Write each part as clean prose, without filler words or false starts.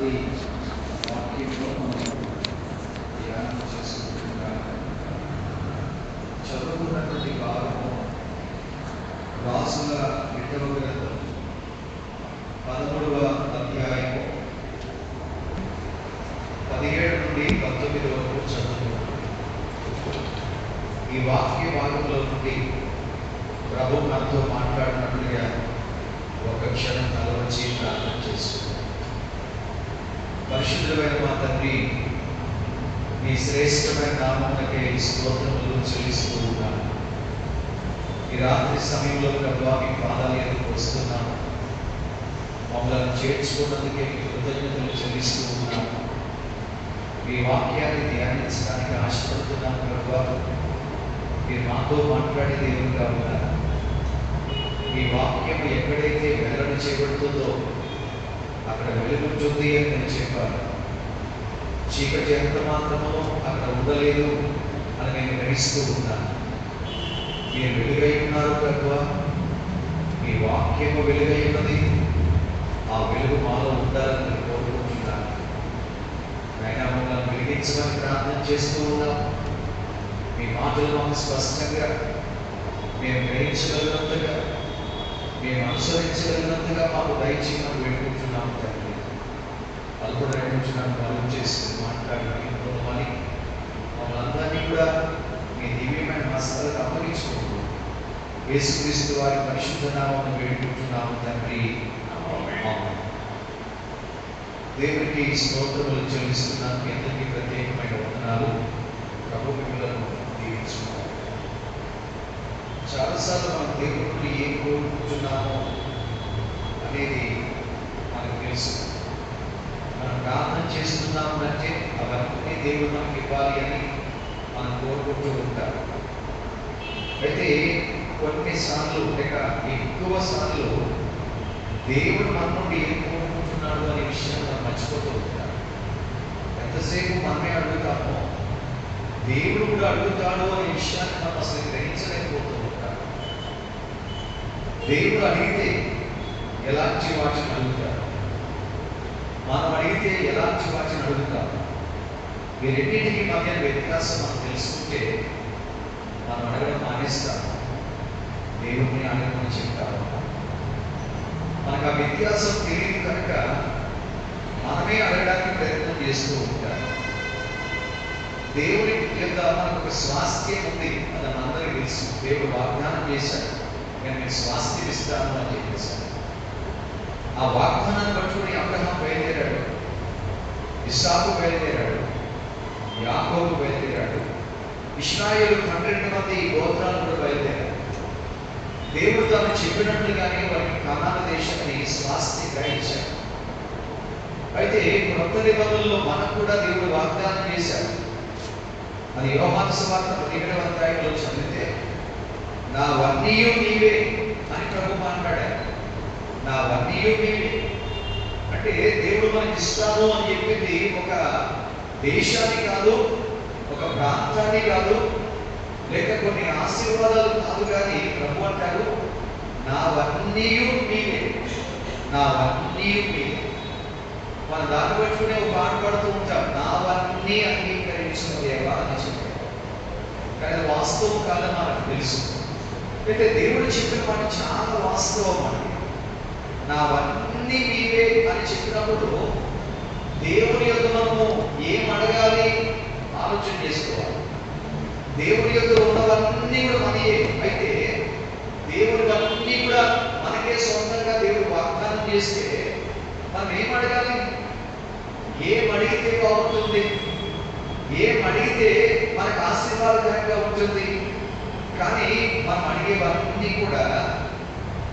ఉన్నది వాక్యంలో మనం ధ్యానం చేసుకుంటున్నాం. చదువుకున్నటువంటి భాగము రాసుల రెండవ గ్రంథం 13వ అధ్యాయము 17 నుండి 19 వరకు చదువుకున్నాం. ఈ వాక్య భాగంలో నుండి ప్రభు మనతో మాట్లాడినట్లుగా ఒక క్షణం తలవంచి ప్రార్థన చేస్తున్నాం. పరిశుద్ధమైన మా తండ్రి, మీ శ్రేష్టమైన నామమునకే స్తోత్రములు చెల్లిస్తూ ఉన్నాను. ఈ రాత్రి సమయంలో ప్రభు మీ పాదాల ఎదురుకు వస్తున్నాము. మమ్మల్ని చేర్చుకున్నందుకే మీ కృతజ్ఞతలు చెల్లిస్తూ ఉన్నాము. మీ వాక్యాన్ని ధ్యానించడానికి ఆశపడుతున్నాను ప్రభు. మీరు మాతో మాట్లాడే దేవుడుగా ఉన్నారు. ఈ వాక్యం ఎక్కడైతే వెల్లడి చేయబడుతుందో అక్కడ వెలుగుంటుంది అని నేను చెప్పాను. చీకటి ఎంత మాత్రమో అక్కడ ఉండలేదు అని నేను గ్రహిస్తూ ఉన్నాను. మీరు వెలుగై ఉన్నారు ప్రభువా. మీ వాక్యము వెలుగై ఉన్నది. ఆ వెలుగు మాలో ఉండాలని నేను కోరుకుంటున్నాను. అయినా మమ్మల్ని వెలిగించమని ప్రార్థన చేస్తూ ఉన్నాం. మీ మాటలు మాకు స్పష్టంగా మేము గ్రహించగలిగినంతగా, మేము అనుసరించగలిగినంతగా మాకు దయచేయమని వేడుకుంటున్నాము తండ్రి. అది కూడా నన్ను బలం చేసుకుని మాట్లాడి మమ్మల్ని అందరినీ కూడా మీ దివ్యమైన హస్తాలకు అప్పగించుకుంటూ యేసుక్రీస్తు వారి పరిశుద్ధ నామమును వేడుకుంటున్నాము తండ్రి. దేవునికి స్తోత్రములు చెల్లిస్తున్నాను. మీ అందరికీ ప్రత్యేకమైన వందనాలు. ప్రభు మిమ్మలను దీవించుకున్నాము. చాలాసార్లు మనం దేవుడి నుండి ఏం కోరుకుంటున్నామో అనేది మనకు తెలుసు. మనం ప్రార్థన చేస్తున్నాము అంటే అవన్నీ దేవుడు మనకి ఇవ్వాలి అని మనం కోరుకుంటూ ఉంటాం. అయితే కొన్నిసార్లు లేక ఎక్కువ సార్లు దేవుడు మన నుండి ఏం కోరుకుంటున్నాడు అనే విషయాన్ని మనం మర్చిపోతూ ఉంటాం. ఎంతసేపు మనమే అడుగుతామో దేవుడు కూడా అడుగుతాడు అనే విషయాన్ని మనం అసలు గ్రహించలేకపోతూ ఉంటాం. దేవుడు అడిగితే ఎలాంటి వాటిని అడుగుతాడు, మనం అడిగితే ఎలాంటి వాటిని అడుగుతాము. ఈ రెండింటికి మధ్య వ్యత్యాసం మనం తెలుసుకుంటే మనం అడగడం మానేస్తాము, దేవుడిని అడగమని చెప్తాము. మనకు ఆ వ్యత్యాసం తెలియదు కనుక మనమే అడగడానికి ప్రయత్నం చేస్తూ ఉంటాం. దేవుడి యొక్క మనకు ఒక స్వాస్థ్యం ఉంది, అది మనందరికీ తెలుసు. దేవుడు వాగ్దానం చేశాడు, నేను మీకు స్వాస్థ్యం ఇస్తాను అని చెప్పేశాడు. ఆ వాగ్దానాన్ని పట్టుకుని అబ్రహాం బయలుదేరాడు, ఇస్సాకు బయలుదేరాడు, యాకోబు బయలుదేరాడు, ఇశ్రాయేలు 12 మంది గోత్రాలు కూడా బయలుదేరాడు. దేవుడు తాను చెప్పినట్లుగానే వారికి కనాను దేశాన్ని స్వాస్థ్యంగా ఇచ్చాడు. అయితే కొత్త నిబంధనలో మనకు కూడా దేవుడు వాగ్దానం చేశాడు. అది యోహాను సువార్త 17వ అధ్యాయంలో చదివితే నావన్నీ నీవే అని ప్రభు మాట్లాడారు. నావన్నీ నీవే అంటే దేవుడు మనకి ఇస్తాను అని చెప్పింది ఒక దేశాన్ని కాదు, ఒక ప్రాంతాన్ని కాదు, లేక కొన్ని ఆశీర్వాదాలు కాదు. కానీ ప్రభు అంటారు నావన్నీ నీవే, నావన్నీ నీవే. మన దాన్ని పట్టుకునే ఒక పాట పడుతూ ఉంటాం, నావన్నీ అంగీకరించిన దేవా అని చెప్పారు. కానీ అది వాస్తవం కాదని మనకు తెలుసు. అయితే దేవుడు చెప్పిన మాట చాలా వాస్తవం అండి. నావన్నీ నీవే అని చెప్పినప్పుడు దేవుని యొక్క మనము ఏం అడగాలి ఆలోచన చేసుకోవాలి. దేవుడి యొక్క ఉన్నవన్నీ కూడా మనయే. అయితే దేవుడి అన్నీ కూడా మనకే సొంతంగా దేవుడు వాగ్దానం చేస్తే మనం ఏం అడగాలి? ఏం అడిగితే బాగుంటుంది, ఏం అడిగితే మనకు ఆశీర్వాదకరంగా ఉంటుంది. కానీ మనం అడిగేవన్నీ కూడా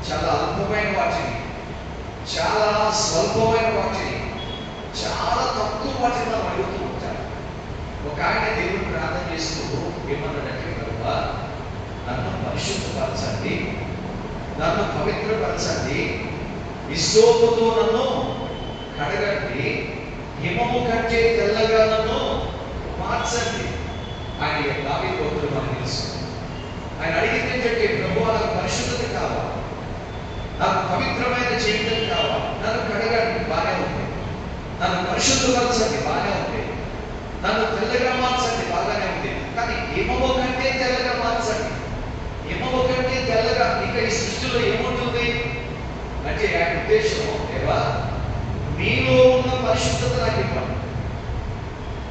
చాలా అల్పమైన వాటిని, చాలా స్వల్పమైన వాటిని, చాలా తక్కువ వాటిని మనం అడుగుతూ ఉంటాం. ఒక ఆయన దేవుడు ప్రార్థన చేస్తూ ఏమన్నాడంటే, ప్రభువా నన్ను పరిశుద్ధపరచండి, నన్ను పవిత్రపరచండి, హిస్సోపుతో నన్ను కడగండి, హిమము కంటే తెల్లగా నన్ను మార్చండి. ఆయన దావీదు గోత్రం మనకు తెలుసు. ఆయన అడిగింది ఏంటంటే, ప్రభువా నాకు పరిశుద్ధత కావాలి, నాకు పవిత్రమైన జీవితం కావాలి, నన్ను కడగండి. బాగానే ఉంది, నన్ను పరిశుద్ధపరచండి, బాగానే ఉంది. నన్ను తెల్లగా మార్చండి, బాగానే ఉంది. కానీ హిమము కంటే తెల్లగా మార్చండి. హిమము కంటే తెల్లగా ఇంకా ఈ సృష్టిలో ఏముంటుంది అంటే ఆయన ఉద్దేశం, దేవా మీలో ఉన్న పరిశుద్ధత నాకు ఇవ్వండి.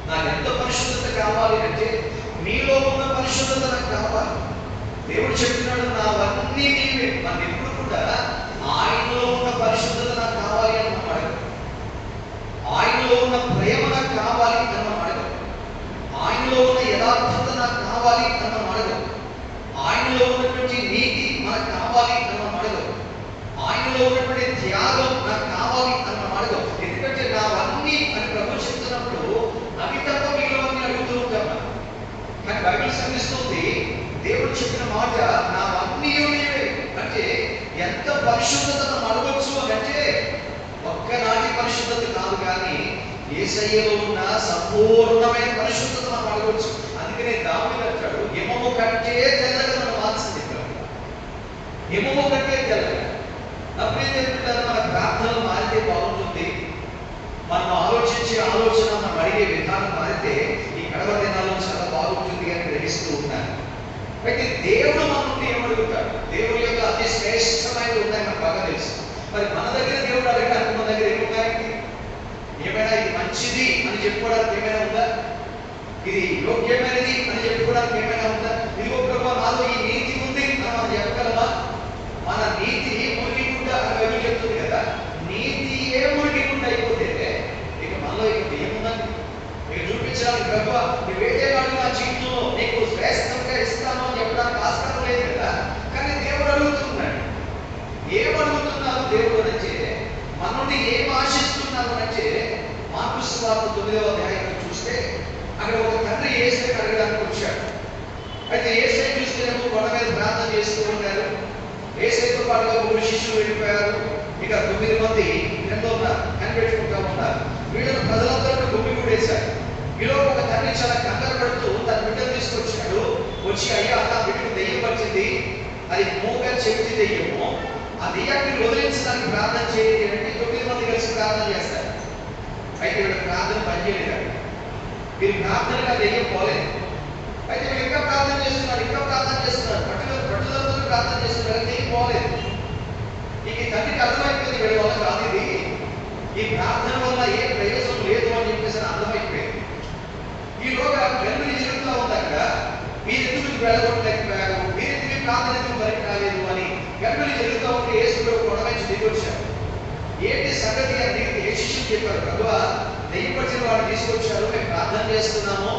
నాకు ఎంత పరిశుద్ధత కావాలి అంటే మీలో ఉన్న పరిశుద్ధత నాకు కావాలి. దేవుడు చెప్తున్నాడు, నావన్నీ నీవే. మనం ఎప్పుడు కూడా ఆయనలో ఉన్న పరిశుద్ధత నాకు కావాలి అని మనం అడగం. ఆయనలో ఉన్న ప్రేమ నాకు కావాలి అని మనం అడగం. ఆయనలో ఉన్న యథార్థత నాకు కావాలి అని మనం అడగం. ఆయనలో ఉన్నటువంటి నీతి మనకు కావాలి అని మనం అడగం. ఆయనలో ఉన్నటువంటి త్యాగం నాకు కావాలి అని మనం అడగం. ఎందుకంటే నావన్నీ అని ప్రభు చెప్తున్నప్పుడు అవి తప్ప మీలో అన్ని అడుగుతూ ఉంటాం. కానీ బైబిల్ శ్రమిస్తుంది, దేవుడు చెప్పిన మాట నావన్నీ నీవే అంటే ఎంత పరిశుద్ధత మనం అడగొచ్చు అని అంటే ఒక్కనాటి పరిశుద్ధత కాదు, కానీ యేసయ్యలో ఉన్న సంపూర్ణమైన పరిశుద్ధత మనం అడగొచ్చు. అందుకనే దావీదు అంటాడు, హిమము కంటే తెల్లగా మనం మార్చింది. హిమము కంటే తెల్లగా. అప్పుడేం చెప్తుంటారు, మన ప్రార్థనలు మారితే బాగుంటుంది. మనం ఆలోచించే ఆలోచన, మనం అడిగే విధానం మారితే ఈ కడవ దినాల్లో చాలా బాగుంటుంది అని గ్రహిస్తూ ఉన్నాను. అయితే దేవుడు మన నుండి ఏమడుగుతాడు? దేవుడి యొక్క అతి శ్రేష్టమైనవి ఉన్నాయి, మనకు బాగా తెలుసు. మరి మన దగ్గర దేవుడు అడగడానికి మన దగ్గర ఏమున్నాయండి? ఏమైనా ఇది మంచిది అని చెప్పుకోవడానికి ఏమైనా ఉందా? ఇది యోగ్యమైనది అని చెప్పుకోవడానికి ఏమైనా ఉందా? ఇదిగో ప్రభు నాలో ఈ నీతి ఉంది అని మనం చెప్పగలమా? మన నీతి మురిగిగుండ అని బైబిల్ చెప్తుంది కదా. నీతి ఏ మురిగిగుండ అయిపోతే ఇక మనలో ఇక ఏముందని మీకు చూపించడానికి ప్రభు నువ్వేదేవాడు నా జీవితంలో నీకు శ్రేష్టంగా ఇస్తాను అని చెప్పడానికి ఆస్కారం లేదు కదా. కానీ దేవుడు అడుగుతున్నాడు. ఏమడుగుతున్నారు దేవుడు అంటే, మన నుండి ఏం ఆశిస్తున్నారు అంటే, మార్కు సువార్త 9వ అధ్యాయంలో చూస్తే అక్కడ ఒక తండ్రి యేసుని అడగడానికి వచ్చాడు. అయితే యేసుని చూస్తేనేమో కొండ మీద ప్రార్థన చేస్తూ ఉన్నారు. యేసుతో పాటుగా 3 శిష్యులు వెళ్ళిపోయారు. ఇక 9 మంది ఎంతో కనిపెట్టుకుంటూ ఉన్నారు. వీళ్ళను ప్రజలందరూ గుమ్మిగూడేశారు. ఈలో ఒక తండ్రి చాలా కంగారు పడుతూ తన బిడ్డను తీసుకొచ్చాడు. వచ్చి, అయ్యా నా బిడ్డకు దెయ్యం పట్టింది, అది మూగా చెవిటి దెయ్యము, ఆ దెయ్యాన్ని వదిలించడానికి ప్రార్థన చేయండి అంటే 9 మంది కలిసి ప్రార్థన చేస్తారు. అయితే వీళ్ళ ప్రార్థన పనిచేయలేదు. వీరి ప్రార్థనగా దెయ్యం పోలేదు. అయితే వీళ్ళు ఇంకా ప్రార్థన చేస్తున్నారు, పట్టుదలతో ప్రార్థన చేస్తున్నారు, దెయ్యం పోలేదు. ఇక ఈ తండ్రికి అర్థమైపోయింది, వీళ్ళ వల్ల కాదు ఇది, ఈ ప్రార్థన వల్ల ఏ ప్రయోజనం లేదు అని చెప్పేసి అర్థమైపోయింది. ఈలోగా గర్భిణి జరుగుతూ ఉంది అక్కడ. మీరెందుకు వెళ్ళగొట్టలేకపోయారు, మీరెందుకు ప్రార్థన ఎందుకు బయట రాలేదు అని గర్భిణి జరుగుతూ ఉంటే యేసు కొడవైపు దిగొచ్చారు. ఏంటి సంగతి అని అడిగితే ఏ శిష్యులు చెప్పారు, ప్రభువా దెయ్యం పట్టిన వాడు తీసుకొచ్చారు, మేము ప్రార్థన చేస్తున్నాము,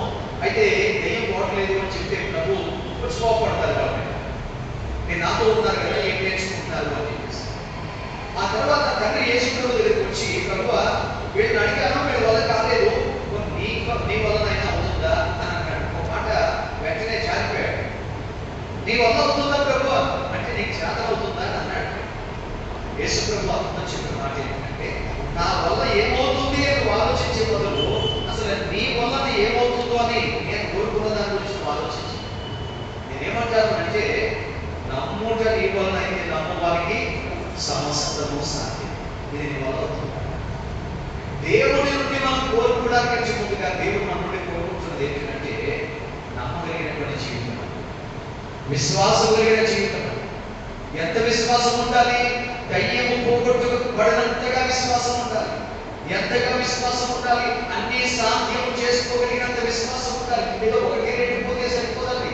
అయితే దెయ్యం పోవట్లేదు అని చెప్తే ప్రభు వచ్చి కోపడతారు. కాబట్టి నేను నాతో ఉన్నారు కదా, ఏం నేర్చుకుంటున్నారు అని చెప్పేసి. ఆ తర్వాత తండ్రి యేసు ప్రభు దగ్గరికి వచ్చి, ప్రభువా వీళ్ళని అడిగాను, వీళ్ళ వల్ల కాలేదు, నీ వల్లనైనా అవుతుందా అని అన్నాడు. ఒక మాట వెంటనే జారిపోయాడు. నీ వల్ల అవుతుందా ప్రభు అంటే, నీకు చేత అవుతుందా అని అన్నాడు. యేసు ప్రభు అర్థం చెప్పిన మాట ఏంటంటే, నా వల్ల ఏమవుతుంది అని ఆలోచించే బదులు అసలు నీ వల్ల ఏమవుతుందో అని నేను కోరుకున్న దాని గురించి ఆలోచించి, నేనేమంటాను అంటే, నమ్ముట నీ వల్ల అయితే నమ్ము వారికి సమస్తము సాధ్యం. ఇది నీ వల్ల అవుతుంది. దేవుడి నుండి మనం కోరుకోవడానికి ముందుగా దేవుడు మన నుండి కోరుకుంటున్నది ఏంటంటే, నమ్మగలిగినటువంటి జీవితం, విశ్వాసం కలిగిన జీవితం. ఎంత విశ్వాసం ఉండాలి? దయ్యము పోగొట్టుబడినంతగా విశ్వాసం ఉండాలి. ఎంతగా విశ్వాసం ఉండాలి? అన్ని సాధ్యం చేసుకోగలిగినంత విశ్వాసం ఉండాలి. ఏదో ఒకటి రెండు పోతే సరిపోదండి.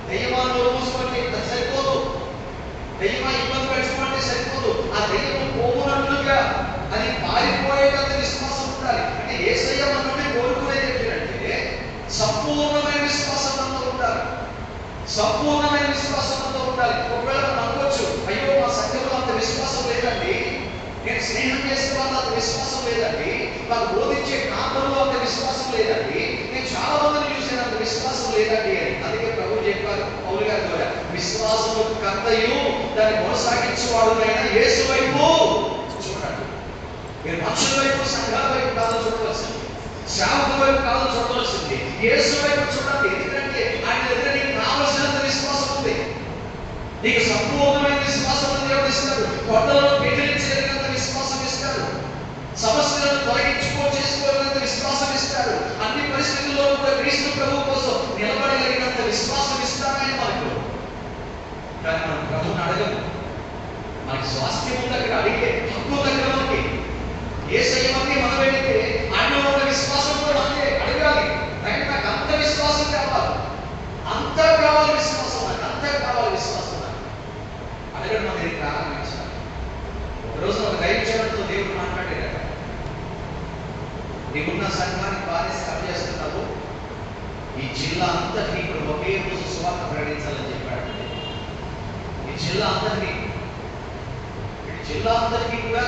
దయ్యమా నోరు మూసుకుంటే సరిపోదు, దయ్యమా ఇబ్బంది పెట్టుకుంటే సరిపోదు. ఆ దయ్యము పోగునట్లుగా అది పారిపోయేటంత విశ్వాసం ఉండాలి. అంటే యేసయ్య మన నుండి కోరుకునేది ఏంటంటే, సంపూర్ణమైన విశ్వాసం అంతా ఉండాలి. సంపూర్ణమైన విశ్వాసం అంతా ఉండాలి. ఒకవేళ మనం అనుకోవచ్చు, అయ్యో మా సంఘంలో అంత విశ్వాసం లేదండి, నేను స్నేహం చేసే వాళ్ళు అంత విశ్వాసం లేదండి, నాకు బోధించే కాంతంలో అంత విశ్వాసం లేదండి, నేను చాలా మందిని చూసిన అంత విశ్వాసం లేదండి అని. అందుకే ప్రభు చెప్పారు పౌలు గారి ద్వారా, విశ్వాసము కర్తయు దాన్ని కొనసాగించేవాడునైన యేసు వైపు చూడండి. మీరు మనుషుల వైపు, సంఘాల వైపు కాదు చూడవలసింది, సేవకుల వైపు కాదు చూడవలసింది, యేసు వైపు చూడండి. ఎందుకంటే ఆయన దగ్గర నీకు కావలసినంత విశ్వాసం ఉంది. నీకు సంపూర్ణమైన విశ్వాసం దేవుడు ఇస్తాడు. కొండలను పెకిలించేంత విశ్వాసం ఇస్తాడు. సమస్యలను తొలగించుకోవచ్చు నిలబడగలిగినంత విశ్వాసం ఇస్తానని మనకు. కానీ మనం ప్రభువుని అడగము. మనకి స్వాస్థ్యం ఉంది, అక్కడ అడిగే హక్కు దగ్గర మనకి. యేసయ్యకి మనం వెళితే ఆయనలో ఉన్న విశ్వాసం కూడా మనకి అడగాలి. నాకు అంత విశ్వాసం కావాలి, అంత కావాలి విశ్వాసం, నాకు అంత కావాలి విశ్వాసం. నాకు అడగడం అనేది ప్రారంభించాలి. ఒకరోజు ఒక దైవజనుడితో దేవుడు మాట్లాడారట. నీకున్న సంఘానికి బాధ్యత పనిచేస్తున్నావు, ఈ జిల్లా అంతటినీ ఇప్పుడు ఒకే రోజు సువార్త ప్రకటించాలని చెప్పాడు. ఈ జిల్లా అంతటినీ కూడా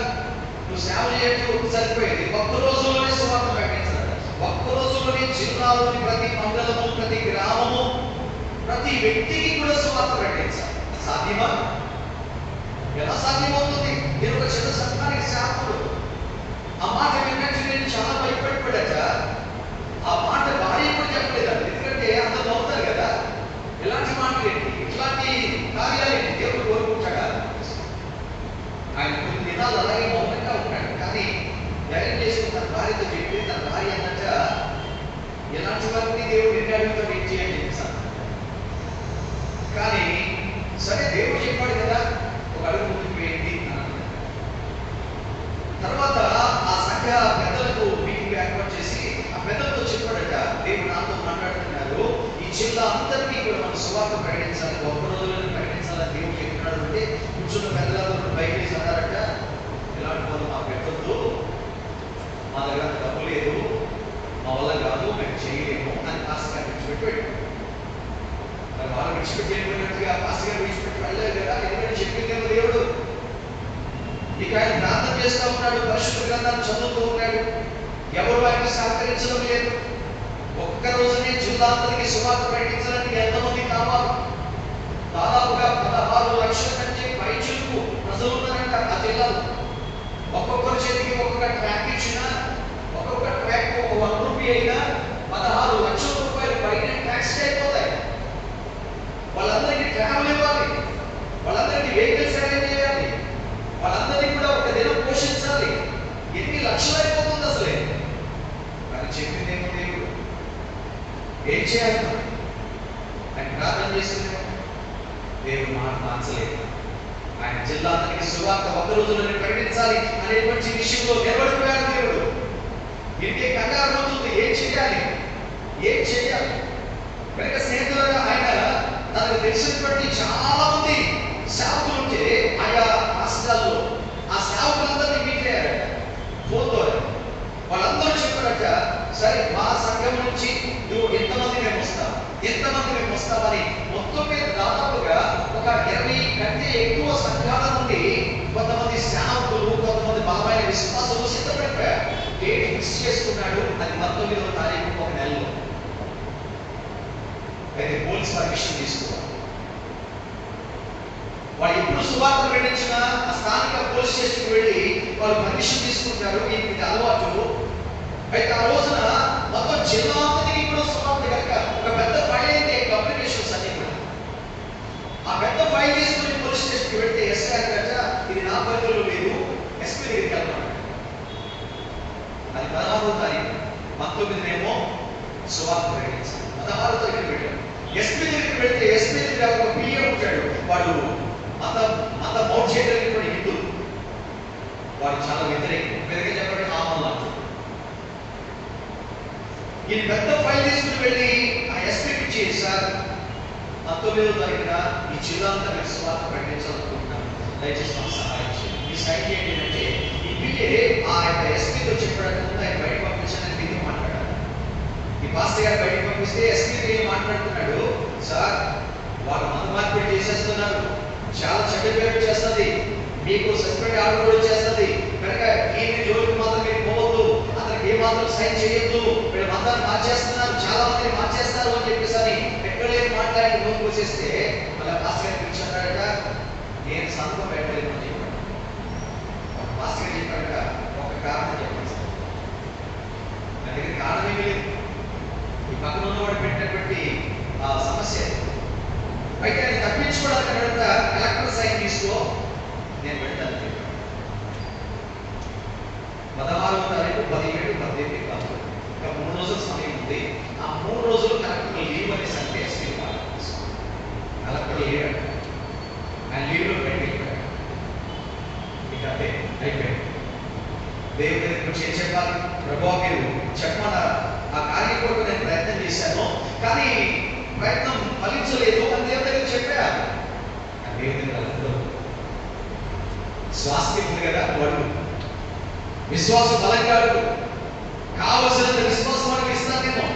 నువ్వు సేవ చేయటం సరిపోయేది. ఒక్క రోజులోనే సువార్త ప్రకటించాలి. ఒక్క రోజులోనే జిల్లాలోని ప్రతి మండలము, ప్రతి గ్రామము, ప్రతి వ్యక్తికి కూడా సువార్త ప్రకటించాలి. సాధ్యమా? ఎలా సాధ్యమవుతుంది? నేను ఒక చిన్న సంఘానికి శాఖలు ఆ మాట విన్నట్టు నేను చాలా భయపడిపోయాట. ఆ మాట భార్య కూడా చెప్పలేదండి. ఎందుకంటే అందరూ నవ్వుతారు కదా, ఇలాంటి మాటలు ఏంటి, ఇట్లాంటి కార్యాలు ఏంటి, దేవుడు కోరుకుంటాడా? ఆయన కొన్ని దినాలు అలాగే మౌనంగా ఉంటాడు. కానీ ధైర్యం చేసుకుని తన భార్యతో చెప్పి, తన భార్య అన్నట్ట ఎలాంటి వారిని దేవుడు నిర్ణయంతో ఏం చేయాలని చెప్పేసాను. కానీ సరే దేవుడు చెప్పాడు కదా, ఒక అడుగు ముందుకు వేయండి అన్నాడు. తర్వాత ఆ సంఘ పెద్దలకు మీటింగ్ ఏర్పాటు చేసి ఆ పెద్దలతో చెప్పాడట, దేవుడు నాతో మాట్లాడుతున్నారు, ఈ జిల్లా అందరికీ కూడా మనం సువార్త ప్రకటించాలి, ఒక్క రోజులను ప్రకటించాలని దేవుడు చెప్తున్నాడు. అంటే కూర్చున్న పెద్దలందరూ బయట అన్నారట, ఇలాంటి వాళ్ళు మాకు పెట్టొద్దు, మా దగ్గర డబ్బు లేదు, మా వల్ల కాదు, మేము చేయలేము అని పాస్టర్ గారు విడిచిపెట్టి మరి వాళ్ళు విడిచిపెట్టి వెళ్ళిపోయినట్టుగా పాస్టర్ గారు విడిచిపెట్టి వెళ్ళలేదు కదా. ఎందుకంటే చెప్పిందేమో దేవుడు. ఇక ఆయన ప్రార్థన చేస్తూ ఉన్నాడు, పరిశుద్ధ గ్రంథాన్ని చదువుతూ ఉన్నాడు. ఎవరు ఆయనకు సహకరించడం లేదు. ఒక్క రోజునే జిల్లా అందరికీ సువార్త ప్రకటించాలని ఎంతమంది కావాలి? దాదాపుగా 16 లక్షల కంటే పైచులకు ప్రజలు ఉన్నారంట ఆ జిల్లాలో. ఒక్కొక్కరి చేతికి ఒక్కొక్క ట్రాక్ ఇచ్చినా, ఒక్కొక్క ట్రాక్ ఒక 1 రూపీ అయినా 16 లక్షల రూపాయలు పైన ట్యాక్స్ అయిపోతాయి. వాళ్ళందరికీ ట్రావెల్ ఇవ్వాలి, వాళ్ళందరికీ వెహికల్స్ అరేంజ్ చేయాలి, వాళ్ళందరినీ కూడా ఒక దినం పోషించాలి. ఎన్ని లక్షలు అయిపోతుంది అసలే. కానీ చెప్పిందేమో దేవుడు. ఏం చేయాలి? ఆయన ప్రార్థన చేస్తున్నాడు, దేవుడు మాట మార్చలేదు. ఆయన జిల్లా అందరికీ సువార్త ఒక్క రోజులోనే ప్రకటించాలి అనేటువంటి విషయంలో నిలబడిపోయాడు దేవుడు. ఇంకే కంగారు అవుతుంది, ఏం చేయాలి? కనుక స్నేహితులుగా ఆయన తనకు తెలిసినటువంటి చాలా మంది సేవకులు ఉంటే ఆయా రాష్ట్రాల్లో ఆ సేవకులందరినీ మీట్ అయ్యారట ఫోన్ ద్వారా. వాళ్ళందరూ చెప్పారట, సరే మా సంఘం నుంచి నువ్వు ఎంతమంది మేము వస్తామని మొత్తం మీద దాదాపుగా ఒక 20 కంటే ఎక్కువ సంఘాల నుండి కొంతమంది సేవకులు, కొంతమంది బలమైన విశ్వాసులు సిద్ధపడిపోయారు. డేట్ ఫిక్స్ చేసుకున్నాడు. అది 19వ తారీఖు ఒక నెలలో. అయితే పోలీస్ పర్మిషన్ తీసుకోవాలి. వాళ్ళు ఎప్పుడు సువార్త ప్రకటించినా ఆ స్థానిక పోలీస్ స్టేషన్కి వెళ్ళి వాళ్ళు పర్మిషన్ తీసుకుంటారు. ఇది అలవాటు. అయితే ఆ రోజున మొత్తం జిల్లా అంతటికి కూడా సువార్త కనుక ఒక పెద్ద ఫైల్ అయితే అప్లికేషన్స్ అన్ని కూడా ఆ పెద్ద ఫైల్ తీసుకుని పోలీస్ స్టేషన్కి వెళ్తే ఎస్ఐ గారు ఇది నా పరిధిలో లేదు, ఎస్పీ దగ్గరికి వెళ్తాను. అది 16వ తారీఖు. 19నేమో సువార్త ప్రకటించాలి. 16వ తారీఖు వెళ్ళాడు. ఎస్పీ దగ్గరికి వెళ్తే ఎస్పీ దగ్గర ఒక పిఏ ఉంటాడు. వాడు మత మౌట్ చేయగలిగిన హిందూ. వాడు చాలా వ్యతిరేకంగా చెప్పండి ఆమల్లా. ఈ పెద్ద ఫైల్ తీసుకుని వెళ్ళి ఆ ఎస్పీకి ఇచ్చి, సార్ 19వ తారీఖున ఈ జిల్లా అంతా మీరు సువార్త ప్రకటించాలనుకుంటున్నాను, దయచేసి మాకు సహాయం చేయండి. ఈ సైట్ ఏంటంటే ఈ పిఏ ఆ యొక్క ఎస్పీతో చెప్పడానికి ఆయన బయట పంపించాలని మీతో మాట్లాడాలి. ఈ పాస్టర్ గారు బయటకు పంపిస్తే ఎస్పీ మాట్లాడుతున్నాడు, సార్ వాళ్ళు మత మార్పిడి చేసేస్తున్నారు, చాలా చెడ్డ పేరు చేస్తుంది, మీకు సస్పెండ్ ఆర్డర్ కూడా చేస్తుంది, కనుక ఈ జోలికి మాత్రం మీరు పోవద్దు, అతనికి ఏ మాత్రం సైన్ చేయొద్దు, వీళ్ళు మతాన్ని మార్చేస్తున్నారు, చాలా మందిని మార్చేస్తారు అని చెప్పేసి ఎక్కడ లేదు మాట్లాడి ముందుకు వచ్చేస్తే మళ్ళీ పాస్టర్ గారు పిలిచాడట, నేను సంతకం పెట్టలేదు అని చెప్పాడు. పాస్టర్ గారు చెప్పాడట, ఒక కారణం చెప్పండి సార్. నా దగ్గర కారణం ఏమీ లేదు, ఈ పక్కన ఉన్నవాడు పెట్టినటువంటి సమస్య. అయితే ఆయన తప్పించుకోవడానికి అక్కడ కలెక్టర్ సైన్ తీసుకో, నేను పెడతాను చెప్పాడు. 16వ తారీఖు 17, 18 కాదు, ఇంకా 3 రోజుల సమయం ఉంది. ఆ 3 రోజులు కలెక్టర్ లీవ్ అని దేవుని దగ్గరికి వచ్చి ఏం చెప్పాలి? ప్రభువా మీరు చెప్పమన్నారా? ఆ కార్యం కొరకు నేను ప్రయత్నం చేశాను, కానీ ప్రయత్నం ఫలించలేదు అని దేవుని దగ్గర చెప్పారు. దేవుని దగ్గర అందరూ స్వాస్థ్యం ఉంది కదా, వాడు విశ్వాసం బలంగా కావలసినంత విశ్వాసం మనకి ఇస్తాను. నేను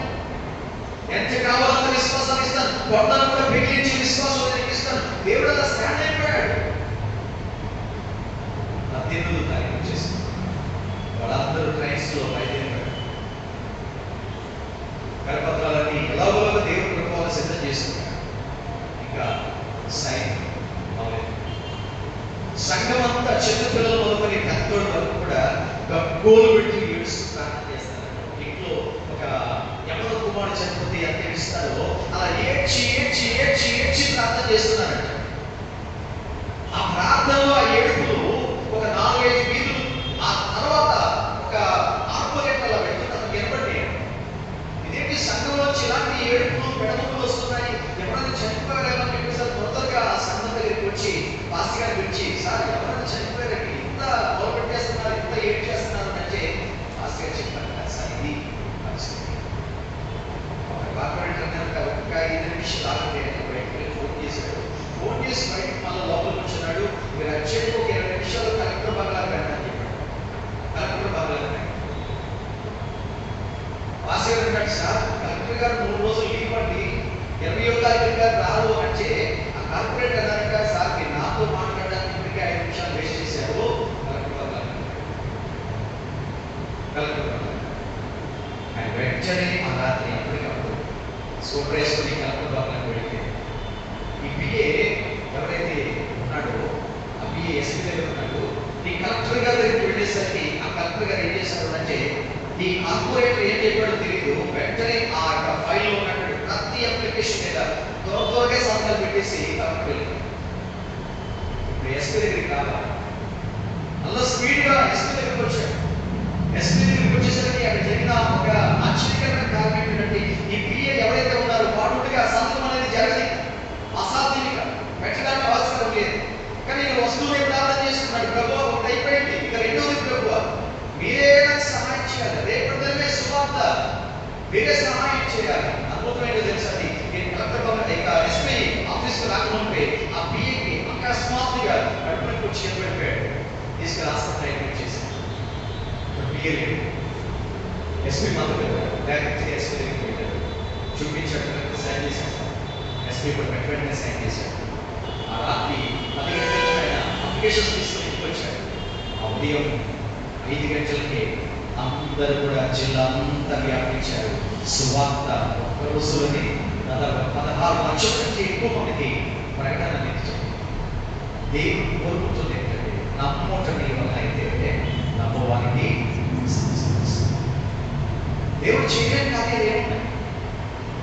ఎంత కావాలంత విశ్వాసాన్ని ఇస్తాను, కొండను కూడా పెగిలించి విశ్వాసం నేను ఇస్తాను. దేవుడు అలా స్టాండ్ అయిపోయాడు. అత్యంత కార్యం చేశాడు. వాళ్ళందరూ ట్రైన్స్ లో బయలుదేరాడు. కరపత్రాలన్నీ ఎలాగోలాగా దేవుడు ప్రభువాన్ని సిద్ధం చేసుకున్నాడు. ఇంకా సైన్ సంఘం అంతా చిన్న పిల్లలు మొదలుకొని పెద్దోళ్ళ వరకు కూడా గోలు పెట్టి ఏడుస్తూ ప్రార్థన చేస్తారు. ఇంట్లో ఒక యమన కుమారుడు చనిపోతే ఎంత ఏడుస్తారో అలా ఏడ్చి ఏడ్చి ఏడ్చి ఏడ్చి ప్రార్థన చేస్తున్నారంట. ఆ ప్రార్థనలో ఆ ఏడుపులు ఒక 4-5 వీధులు, ఆ తర్వాత ఒక ఆర్పోరేట్ అలా పెడుతున్నారు వినపడి. ఇదేంటి సంఘంలోంచి ఇలాంటి ఏడుపులు పెడములు వస్తున్నాయి, ఎవరైనా చనిపోయారేమని చెప్పేసి త్వరగా ఆ సంఘం దగ్గరికి వచ్చి పాస్టర్ గారికి వచ్చి, సార్ ఎవరైనా చనిపోయారండి, ఇంత మొదలుపెట్టేస్తున్నారు, ఇంత ఏడ్ చేస్తున్నారు అంటే పాస్టర్ గారు చెప్పారు కదా సార్ ఇది పరిస్థితి. కార్పొరేటర్ ఒక 5 నిమిషాలు ఆగండి బయటకు ఫోన్ చేశాడు. ఫోన్ చేసి బయటకు మళ్ళీ లోపలికి వచ్చాడు. మీరు వచ్చేది ఒక 20 నిమిషాలు కలెక్టర్ బంగ్లాకి రండి అని చెప్పాడు. కలెక్టర్ బంగ్లాకి రండి. పాస్టర్ గారు అన్నాడు, సార్ కలెక్టర్ గారు 3 రోజులు లీవ్ అండి, 20వ తారీఖు గారు రారు అంటే ఆ కార్పొరేటర్ అన్నారంట, సార్ మీరు నాతో మాట్లాడడానికి ఇప్పటికే 5 నిమిషాలు వేస్ట్ చేశారు. కలెక్టర్ ఆయన వెంటనే ఆ రాత్రి అప్పటికప్పుడు స్కూటర్ వేసుకుని కలెక్టర్ బాబులకు వెళితే ఈ బిఏ ఎవరైతే ఉన్నాడో ఆ బిఏ ఎస్పీ దగ్గర ఉన్నాడు. ఈ కలెక్టర్ గారి దగ్గరికి వెళ్ళేసరికి ఆ కలెక్టర్ గారు ఏం చేశారు అంటే, ఈ కార్పొరేటర్ ఏం చెప్పాడో తెలియదు, వెంటనే ఆ ఫైల్లో ఉన్నటువంటి ప్రతి అప్లికేషన్ మీద త్వరగా సంతకాలు పెట్టేసి కలెక్టర్ వెళ్ళారు. ఇప్పుడు ఎస్పీ దగ్గరికి కావాలి, అలా స్పీడ్గా ఎస్పీ దగ్గరికి వచ్చాడు. ఎస్పీ దగ్గరికి వచ్చేసరికి అక్కడ జరిగిన ఒక ఆశ్చర్యకరమైన కారణం ఏంటంటే, ఈ బిఏ ఎవరైతే ఉన్నారో వాడుగా సంతకం అనేది జరగదు, అసాధ్యంగా పెట్టడానికి అవసరం లేదు. కానీ నేను వస్తువుని ప్రార్థన చేస్తున్నాడు, ప్రభువా ఒకటి అయిపోయింది, ఇక రెండోది ప్రభువా మీరే నాకు సహాయం చేయాలి, రేపటినే సువార్త మీరే సహాయం చేయాలి. అద్భుతమైన తెలుసండి, నేను కలెక్టర్ బాబు ఇక ఎస్పీ ఆఫీస్కి రాకముందే ఆ బిఏకి అకస్మాత్తుగా అడ్మిట్ వచ్చి వెళ్ళిపోయాడు. తీసుకెళ్ళి హాస్పిటల్ అడ్మిట్ చేశాను. బిఏ లేదు, ఎస్పీ మాత్రం డైరెక్ట్గా ఎస్పీ దగ్గరికి వెళ్ళాడు, చూపించాడు, సైన్ చేశాడు. ఎస్పీ కూడా వెంటనే సైన్ చేశాడు. ఆ రాత్రి 10 గంటలకు ఆయన అప్లికేషన్స్ తీసుకుని ఇంటికి వచ్చాడు. ఆ ఉదయం 5 గంటలకి అందరూ కూడా జిల్లా అంతా వ్యాపించారు. సువార్త ఒక్క రోజులోనే దాదాపు 16 లక్షల కంటే ఎక్కువ మందికి ప్రకటన అందించారు. దేవుడు కోరుకుంటుంది ఏంటంటే, నమ్మటం వల్ల అయితే నమ్మవానికి దేవుడు చేయలేని కార్యాలు ఏమున్నాయి,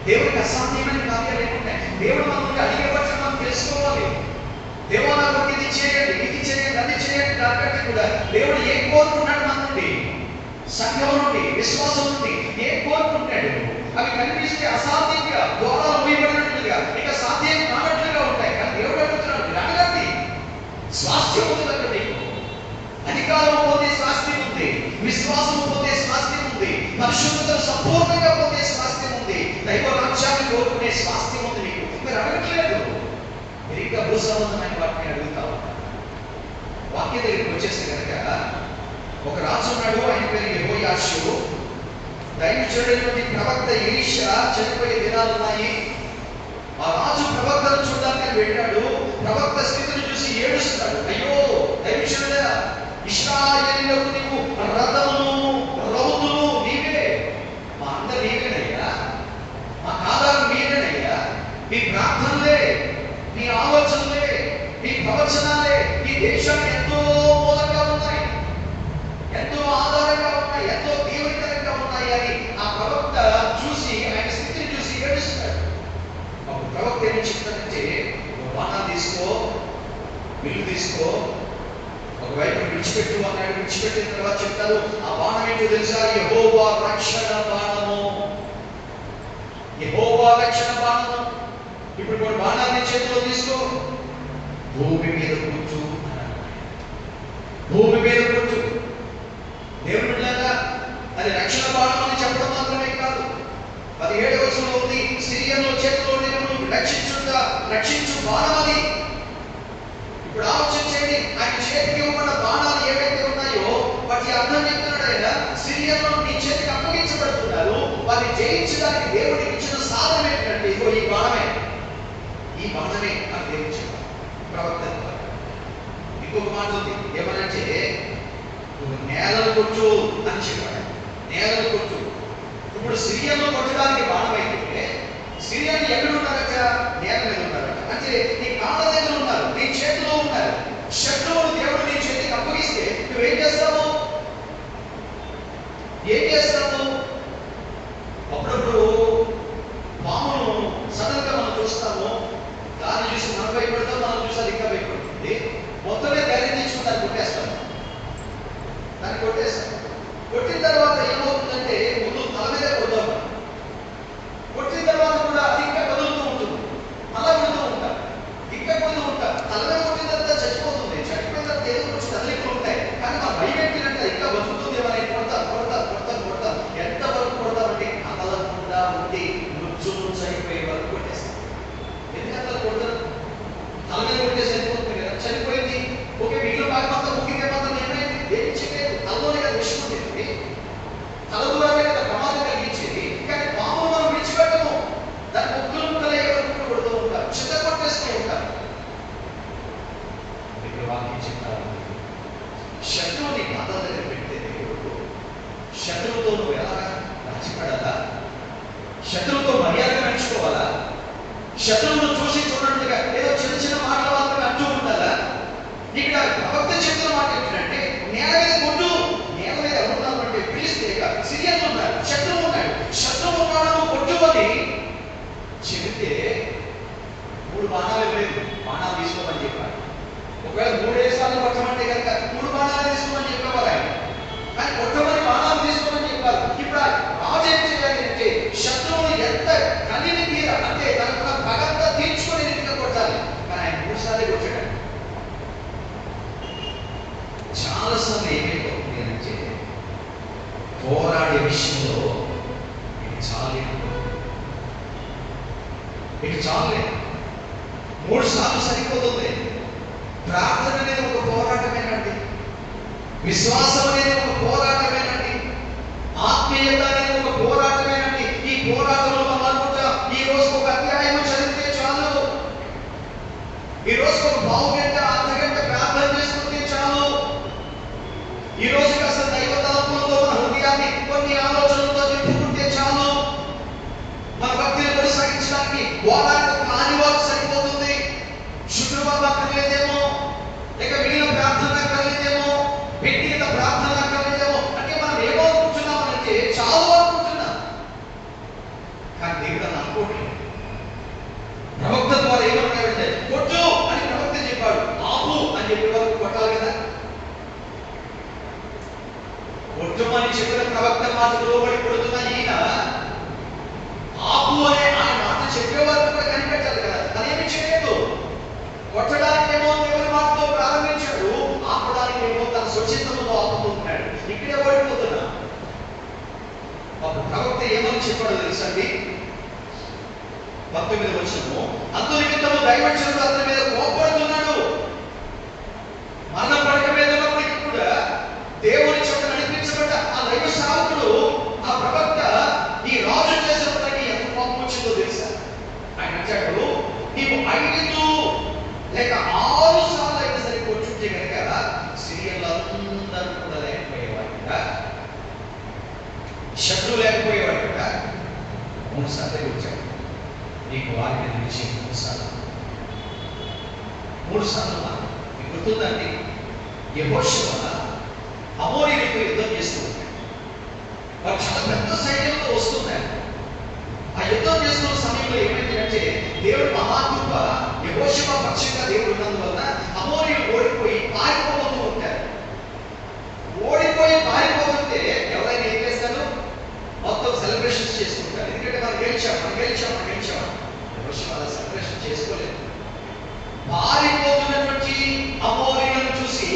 దేవుడికి అసాధ్యమైన కార్యాలు ఏమున్నాయి. దేవుడు మనల్ని అడిగే పట్ల మనం తెలుసుకోవాలి. దేవుడు నాకు ఇది చేయండి, ఇది చేయండి, అది చేయండి దానికంటే కూడా దేవుడు ఏం కోరుకున్నాడు మన నుండి, సంఘం నుండి, విశ్వాసం నుండి ఏం కోరుకుంటాడు. అవి కనిపిస్తే అసాధ్యంగా ద్వారాలు మూయబడినట్లుగా, ఇక సాధ్యం కానట్లుగా ఉంటాయి. కానీ దేవుడు అడుగుతున్నాడు, అడగండి, స్వాస్థ్యం ఉంది కదా నీకు. అధికారం పోతే స్వాస్థ్యం ఉంది, విశ్వాసం పోతే స్వాస్థ్యం ఉంది, పరిశుద్ధతను సంపూర్ణంగా పోతే స్వాస్థ్యం ఉంది, దైవ రాజ్యాన్ని కోరుకునే స్వాస్థ్యం ఉంది నీకు. మీరు అడగట్లేదు, మీరు ఇంకా భూసంబంధమైన వాటిని అడుగుతా ఉంటారు. వాక్య దగ్గరికి వచ్చేస్తే కనుక ఒక రాజు ఉన్నాడు, ఆయన పేరు యెహోయాషు. దైవజనుడైనటువంటి ప్రవక్త ఎలీషా చనిపోయే దినాలు ఉన్నాయి. ఆ రాజు ప్రవక్తను చూడడానికి వెళ్ళాడు. ప్రవక్త స్థితిని చూసి ఏడుస్తాడు, అయ్యో దైవజనుడా, ఇశ్రాయేలీయులకు నీవు రథమును రౌతులు నీవే, మా అందరు నీవేనయ్యా, మా ఆధారం మీరేనయ్యా. మీ ప్రార్థనలే, మీ ఆలోచనలే, మీ ప్రవచనాలే ఈ దేశాన్ని ఎంతో మూలంగా ఉన్నాయి, ఎంతో ఆధారంగా ఉన్నాయి, ఎంతో దీవెనకరంగా ఉన్నాయి అని ఆ ప్రవక్త చూసి, ఆయన స్థితిని చూసి ఏడుస్తాడు. అప్పుడు ప్రవక్త ఏమి చెప్తాడంటే, బాణాలు తీసుకో, విల్లు తీసుకో, ఒకవైపు విడిచిపెట్టు అన్నాడు. విడిచిపెట్టిన తర్వాత చెప్తారు, ఆ బాణం ఏంటో తెలుసా, యెహోవా రక్షణ బాణము, యెహోవా రక్షణ బాణము. ఇప్పుడు కొన్ని బాణాన్ని చేతిలో తీసుకో, భూమి మీద కూర్చు, భూమి మీద కూర్చు. దేవుడు రక్షించు బాణం అది. ఇప్పుడు ఆలోచన చేయండి, ఆయన చేతికి ఇవ్వబడిన బాణాలు ఏవైతే ఉన్నాయో వాటి అర్థం చెప్తున్నాడు ఆయన. సిరియన్లు నీ చేతికి అప్పగించబడుతున్నారు, వారిని జయించడానికి దేవుడికి ఇచ్చిన సాధనం ఏంటంటే ఇగో ఈ బాణమే, ఈ బాణమే అని దేవుడు చెప్పారు ప్రవక్త ద్వారా. ఇంకొక మాట ఉంది, ఏమనంటే నువ్వు నేలను కొట్టు అని చెప్పాడు. నేలను కొట్టు. ఇప్పుడు సిరియన్లు కొట్టడానికి బాణం అయితే సిరియన్లు ఎక్కడ ఉన్నారట? నేల మీద ఉన్నారట. అంటే నీ కాళ్ళ దగ్గర ఉన్నారు, నీ చేతిలో ఉన్నారు. శత్రువులు దేవుడు నీ చేతికి అప్పగిస్తే నువ్వేం చేస్తావు? ఏం చేస్తావు? అప్పుడప్పుడు పామును సడన్ గా మనం చూస్తాము, దాన్ని చూసి మనం భయపడతాం, మనం చూసి అది ఇంకా భయపడుతుంది. మొత్తమే ధైర్యం తీసుకుని దాన్ని కొట్టేస్తాము. దాన్ని కొట్టేస్తాం. కొట్టిన తర్వాత ఏమవుతుందంటే ముందు తల మీద కొడతాం. కొట్టిన తర్వాత కూడా అది ఇంకా కదులుతూ ఉంటుంది, మళ్ళా కొడుతూ ఉంటాం, ఇంకా కొడుతూ ఉంటాం. తల మీద కొట్టిన తర్వాత చచ్చిపోతుంది. చచ్చిపోయిన తర్వాత ఏదో కొంచెం కదలికలు ఉంటాయి, కానీ మన భయం ఏంటంటే ఇంకా బతుకుతుంది అని కొడతాం కొడతాం కొడతాం కొడతాం. ఎంత వరకు కొడతామంటే కదలకుండా ఉండి నుజ్జు నుజ్జు అయిపోయే వరకు కొట్టేస్తాం. ఎందుకంటే అలా కొడతారు, తల మీద కొట్టే చనిపోతుంది కదా. చనిపోయింది, ఓకే, వీళ్ళు కాకపోతే ముఖ్యంగా మాత్రం ఏమైంది? ఏమి చేయలేదు, తలలోనే కదా విషయం ఉంటుంది, తల దూరమే కదా ప్రమాదం కలిగించేది. కానీ పాము మనం విడిచిపెట్టము, దాని ముక్కులు ముక్కలు ఎవరు కొడుతూ ఉంటారు, చిత్త కొట్టేస్తూ ఉంటారు. ఇక్కడ వాక్యం చెప్తారు, శత్రువుని బాధ దగ్గర పెడితే దేవుడు శత్రువుతో నువ్వు ఎలాగా రాచిపడాలా? శత్రువుతో మర్యాద పెంచుకోవాలా? శత్రువును చూసి చూడట్టుగా ఏదో చిన్న చిన్న మాటల మాత్రమే అంటూ ఉండాలా? ఇక్కడ ప్రవక్త చెప్తున్న మాట ఏంటంటే నేల మీద కొట్టు. నేల మీద ఎవరున్నారు అంటే పిలిస్తే సిరియన్లు ఉన్నారు, శత్రువు ఉన్నాడు. శత్రువు ఉన్నాడు, నువ్వు కొట్టు అని చెబితే 3 బాణాలు ఇవ్వలేదు, బాణాలు తీసుకోమని చెప్పారు. ఒకవేళ 3 సార్లు కొట్టమంటే కనుక 3 బాణాలు తీసుకోమని చెప్పేవారు ఆయన. కానీ కొట్టమని బాణాలు తీసుకోమని చెప్పారు. ఇప్పుడు రాజు ఏం చేయాలి అంటే శత్రువుని ఎంత కనిని తీర అంటే తనకున్న పగంతా తీర్చుకొని రీతిగా కొట్టాలి. కానీ ఆయన 3 సార్లు కొట్టాడు. చాలాసార్లు ఏమైపోతుంది అంటే పోరాడే విషయంలో ఇది చాలేదు, ఇది చాలేదు. 3 సార్లు సరిపోతుంది. ప్రార్థన అనేది ఒక పోరాటమేనండి, విశ్వాసం అనేది ఒక పోరాటమేనండి, ఆత్మీయత అనేది ఒక పోరాటమేనండి. ఈ పోరాటంలో మనం అనుకుంటా ఈ రోజు ఒక అధ్యాయం చదివితే చాలు, ఈ రోజు ఒక పావు గంట అర్ధగంట ప్రార్థన చేసుకుంటే చాలు, ఈ రోజు కాస్త దైవ తలంపులతో మన హృదయాన్ని కొన్ని ఆలోచనలతో నింపుకుంటే చాలు, మన భక్తిని కొనసాగించడానికి వారానికి ఒక ఆదివారం సరిపోతుంది. శుక్రవారం అక్కర్లేదేమో, లేక మిగిలిన ప్రార్థన అక్కర్లేదేమో, వ్యక్తిగత ప్రార్థన అక్కర్లేదేమో. అంటే మనం ఏమో అనుకుంటున్నామంటే చాలు అనుకుంటున్నాం, కానీ దేవుడు అని అనుకోవట్లేదు. ప్రవక్త ద్వారా ఏమన్నాడంటే కొట్టు అని ప్రవక్త చెప్పాడు, ఆపు అని చెప్పే వరకు కొట్టాలి కదా. కొట్టుమని చెప్పిన ప్రవక్త మాటకు లోబడి కొడుతున్న ఈయన ఆపు అనే ఆయన మాట చెప్పే వరకు కూడా కనిపెట్టాలి కదా. అదేమి చేయలేదు. కొట్టడానికి ఏమో దేవుని మాటతో ప్రారంభించాడు, ఆపడానికి ఏమో తన స్వచ్ఛతతో ఆపుతున్నాడు. ఇక్కడే ఓడిపోతున్నా. అప్పుడు ప్రవక్త ఏమని చెప్పాడో తెలుసండి, 19వ వచనము, అందు నిమిత్తము దైవజనుడు అతని మీద కోపడుతున్నాడు. మరణ పడక మీద ఉన్నప్పటికీ కూడా దేవుని చోట నడిపించబడ్డ ఆ దైవ సేవకుడు, ఆ ప్రవక్త ఈ రాజు చేసిన పనికి ఎంత కోపం వచ్చిందో తెలుసా? ఆయన అంటాడు, నీవు 5 లేక 6 సార్లు అయినా సరే కొట్టుంటే కనుక సిరియన్లు అందరూ కూడా లేకపోయేవాడిగా, శత్రువు లేకపోయేవాడిగా 3 సార్లు వచ్చాడు. నీకు వారి మీద విషయం 3 సార్లు మీకు గుర్తుందండి. యెహోషువ అమోరీయులతో యుద్ధం చేస్తూ ఉంటాడు. వారు చాలా పెద్ద సైన్యంతో వస్తున్నారు. ఆ యుద్ధం చేస్తున్న సమయంలో ఏమైందంటే దేవుడు మహాకృప యెహోషువ పక్షంగా దేవుడు ఉన్నందువల్ల అమోరీయులు ఓడిపోయి పారిపోతూ ఉంటారు. ఓడిపోయి పారిపోతుంటే ఎవరైనా ఏం చేస్తారు? మొత్తం సెలబ్రేషన్స్ చేసుకుంటారు. ఎందుకంటే మనం గెలిచాం. యెహోషువ అలా సెలబ్రేషన్ చేసుకోలేదు. పారిపోతున్నటువంటి అమోరీయులను చూసి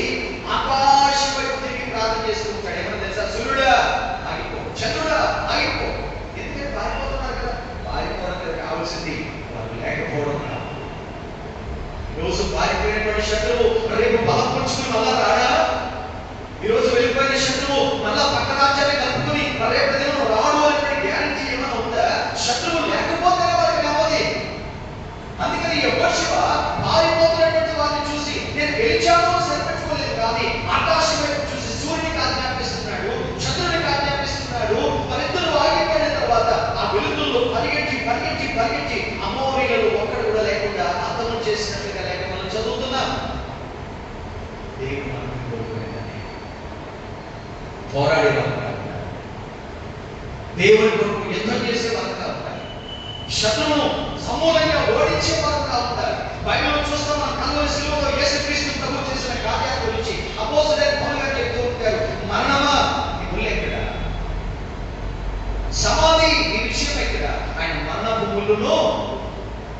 ఆకాశం వైపు తిరిగి ప్రార్థన చేసుకుంటాడు. ఏమన్నా తెలుసా? సూర్యుడా ఆగిపో, చంద్రుడా ఆగిపో. ఎందుకంటే పారిపోతున్నారు కదా. పారిపోవడానికి కావాల్సింది వారు లేకపోవడం కాదు, కానీ ఆకాశం వైపు చూసి సూర్యునికి ఆజ్ఞాపిస్తున్నాడు, చంద్రునికి ఆజ్ఞాపిస్తున్నాడు. వారిద్దరూ ఆగిపోయిన తర్వాత ఆ వెలుగుల్లో పరిగెట్టి పరిగెట్టి పరిగెట్టి అమోరీలలో ఒక్కడు కూడా లేకుండా హతము చేసినట్లుగా లేక మనం చదువుతున్నాం. దేవుడు మనకు కోరుకునేదని పోరాడేవారు కాదు, దేవుడి కొరకు యుద్ధం చేసేవారు కాదు, శత్రువును సమూలంగా ఓడించేవారు కాదు. బైబిల్లో చూస్తాం, మన కల్వరి శిలువలో యేసుక్రీస్తు ప్రభు చేసిన కార్యాల గురించి అపోస్తలుడైన పౌలు గారు చెప్తూ ఉంటారు. మరణమా నీ ముళ్ళు ఎక్కడ, సమాధి నీ విషయం ఎక్కడ? ఆయన మరణపు ముళ్ళును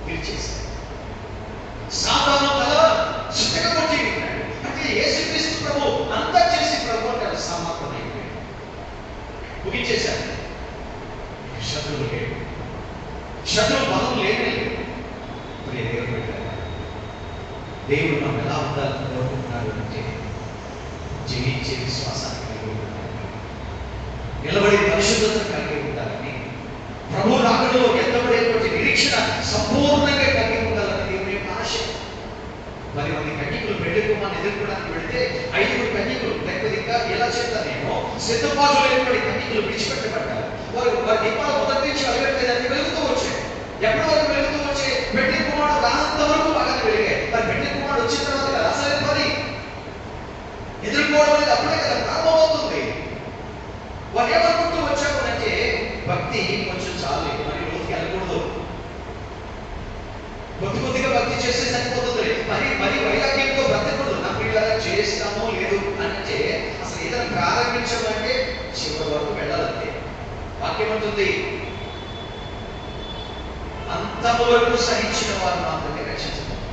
విరిచేశాడు. సాతాను తల చిత్తగా కొట్టి ఉన్నాడు. అంటే యేసుక్రీస్తు ప్రభు అంతా చేసి ప్రభు అంటాడు సమాప్తమైపోయాడు, ముగించేశాడు. శత్రువు లేడు, శత్రువు బలం లేనే లేదు. దేవుడు మనం ఎలా ఉండాలని కోరుకుంటున్నాడు అంటే జీవించే విశ్వాసాన్ని కలిగి ఉండాలని, నిలబడే పరిశుద్ధతను కలిగి ఉండాలని, ప్రభు రాకడలో ఎత్తబడేటువంటి నిరీక్షణ సంపూర్ణంగా కలిగి ఉండాలని దేవుని యొక్క ఆశ. 10 మంది కన్యకులు పెళ్లి కుమార్ని ఎదుర్కోవడానికి వెళితే 5 కన్యకులు, లేకపోతే ఇంకా ఎలా చెప్తాను నేను, సిద్ధపాటు లేనటువంటి కన్యకులు విడిచిపెట్టబడ్డారు. వారి దీపాలు మొదటి నుంచి వెలుగుతాయి, వెలుగుతూ వచ్చాయి. ఎప్పటి వరకు వెలుగుతూ వచ్చే? పెళ్లి కుమారుడు రానంత వరకు బాగానే వెలిగాయి. మరి పెళ్లి కుమారుడు వచ్చిన తర్వాత కదా అసలు పని ఎదుర్కోవడం అనేది అప్పుడే కదా ప్రారంభమవుతుంది. వారు ఏమనుకుంటూ వచ్చారు అంటే భక్తి కొంచెం చాలు, మరి రోజుకి వెళ్ళకూడదు, కొద్ది కొద్దిగా భక్తి చేస్తే సరిపోతుంది, మరి వైరాగ్యంతో బ్రతకూడదు. నా పిల్లలు చేస్తామో లేదు అంటే అసలు ఏదైనా ప్రారంభించమంటే చివరి వరకు వెళ్ళాలంటే వాక్యం ఉంటుంది, అంతవరకు సహించిన వారు మాత్రమే రక్షించబడతారు.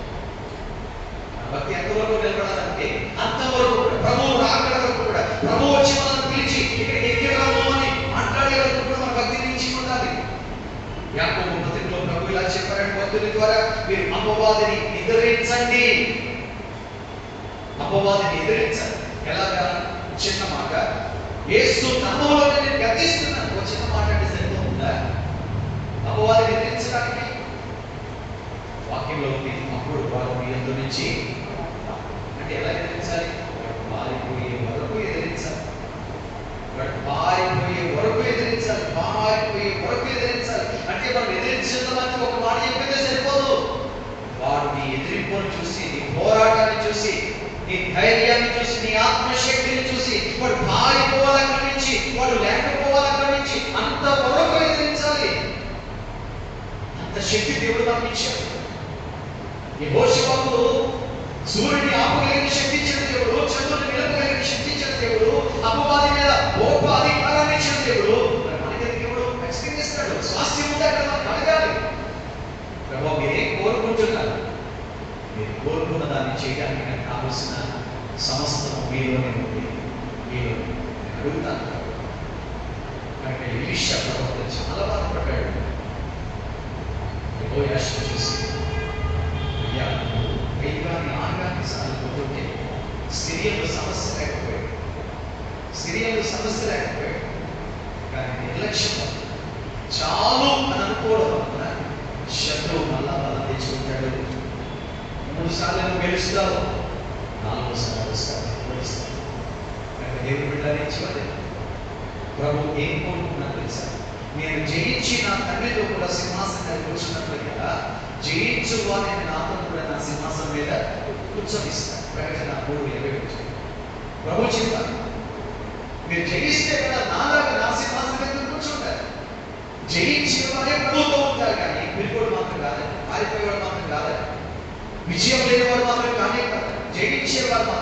భక్తి ఎంతవరకు నిలబడాలంటే అంతవరకు కూడా, ప్రభువు రాకడ వరకు కూడా, ప్రభువు వచ్చి మనల్ని పిలిచి ఇక్కడికి ఎక్కిరాము అని మాట్లాడే వరకు కూడా మన భక్తి నుంచి ఉండాలి. యాకోబు పత్రికలో ప్రభు ఇలా చెప్పారని, భక్తుల ద్వారా మీరు అపవాదిని ఎదిరించండి. అపవాదిని ఎదిరించండి. ఎలాగా? చిన్న మాట, యేసు నామములోనే నేను గద్దిస్తున్నాను. ఒక చిన్న మాట అంటే సరిపోతుందా? అపవాదిని ఎదిరించడానికి వాక్యంలో ఉంది. అప్పుడు వారు మీ యందు నుంచి, అంటే ఎలా ఎదిరించాలి? వాడు పారిపోయే వరకు ఎదిరించాలి. వాడు పారిపోయే వరకు ఎదిరించాలి. పారిపోయే వరకు ఎదిరించాలి. అంటే మనం ఎదిరించడానికి ఒక మాట చెప్పితే సరిపోదు. వాడు నీ ఎదిరింపును చూసి, నీ పోరాటాన్ని చూసి, నీ ధైర్యాన్ని చూసి, నీ ఆత్మశక్తిని చూసి వాడు పారిపోవాలక్కడి నుంచి, వాడు లేకపోవాలక్కడి నుంచి అంతవరకు ఎదిరించాలి. అంత శక్తి దేవుడు మనకి ఇచ్చాడు. యెహోషువకు సూర్యుడిని ఆపగలిగిన శక్తి ఇచ్చిన దేవుడు, చంద్రుడిని నిలపగలిగిన శక్తి ఇచ్చిన దేవుడు, అపవాది మీద గొప్ప అధికారాన్ని ఇచ్చిన దేవుడు. మనకి దేవుడు ఖచ్చితంగా ఇస్తాడు. స్వాస్థ్యం ఉంది అక్కడ, మనకు అడగాలి. ప్రభు మీరేం కోరుకుంటున్నారు? మీరు కోరుకున్న దాన్ని చేయడానికి నాకు కావలసిన సమస్తం మీలోనే ఉంది, మీరు అడుగుతాను. కనుక ఎలీషా ప్రవక్త చాలా బాధపడ్డాడు. యెహోయాషు చూసి, అయ్యా 5 గాని 6 గాని సార్లు కొట్టుంటే సిరియన్లు సమస్య లేకపోయాడు, సిరియన్లు సమస్య లేకపోయాడు. కానీ నిర్లక్ష్యం చాలు అని అనుకోవడం వలన శత్రువు మళ్ళా బలం తెచ్చుకుంటాడు. 3 సార్లు నువ్వు గెలుస్తావు, 4వ సారి గెలుస్తావు. కనుక దేవుడు బిడ్డలే చివరి ప్రభు ఏం కోరుకున్నాడు తెలుసా? నేను జయించి నా తండ్రితో కూడా సింహాసనం కూర్చున్నట్లుగా జయించు వారిని నాతో కూడా నా సింహాసనం మీద కూర్చొనిస్తాను. ప్రకటన 3:20. ప్రభు చెప్పారు, మీరు జయిస్తే కదా నాలాగా నా సింహాసనం మీద కూర్చుంటారు. జయించిన వారే ప్రభుతో ఉంటారు, కానీ పిలుపుడు మాత్రం కాదు, పారిపోయేవాడు మాత్రం కాదు, విజయం లేనివాడు మాత్రం కానీ కాదు, జయించేవాడు